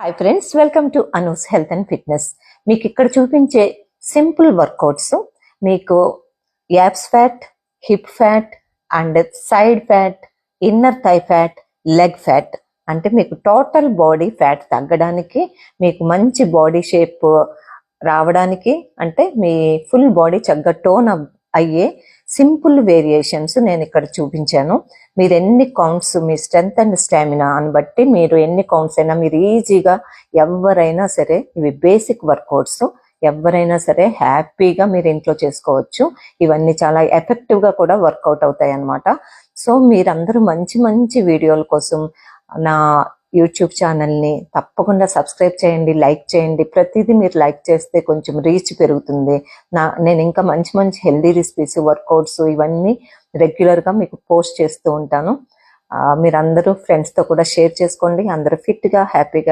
Hi friends, welcome to Anu's health and fitness. మీకు ఇక్కడ చూపించే సింపుల్ వర్కౌట్స్ మీకు abs fat, hip fat and side fat, inner thigh fat, leg fat అంటే మీకు total body fat తగ్గడానికి, మీకు మంచి బాడీ షేప్ రావడానికి, అంటే మీ ఫుల్ బాడీ చక్కగా టోన్ అయ్యే సింపుల్ వేరియేషన్స్ నేను ఇక్కడ చూపించాను. మీరు ఎన్ని counts, me strength and stamina అని బట్టి మీరు ఎన్ని కౌంట్స్ అయినా మీరు ఈజీగా ఎవరైనా సరే, ఇవి బేసిక్ వర్కౌట్స్, ఎవరైనా సరే హ్యాపీగా మీరు ఇంట్లో చేసుకోవచ్చు. ఇవన్నీ చాలా ఎఫెక్టివ్గా కూడా వర్కౌట్ అవుతాయి అన్నమాట. సో మీరందరూ మంచి మంచి వీడియోల కోసం నా యూట్యూబ్ ఛానల్ని తప్పకుండా సబ్స్క్రైబ్ చేయండి, లైక్ చేయండి. ప్రతిదీ మీరు లైక్ చేస్తే కొంచెం రీచ్ పెరుగుతుంది. నేను ఇంకా మంచి మంచి హెల్దీ రెసిపీస్, వర్కౌట్స్ ఇవన్నీ రెగ్యులర్గా మీకు పోస్ట్ చేస్తూ ఉంటాను. మీరందరూ ఫ్రెండ్స్తో కూడా షేర్ చేసుకోండి. అందరూ ఫిట్గా హ్యాపీగా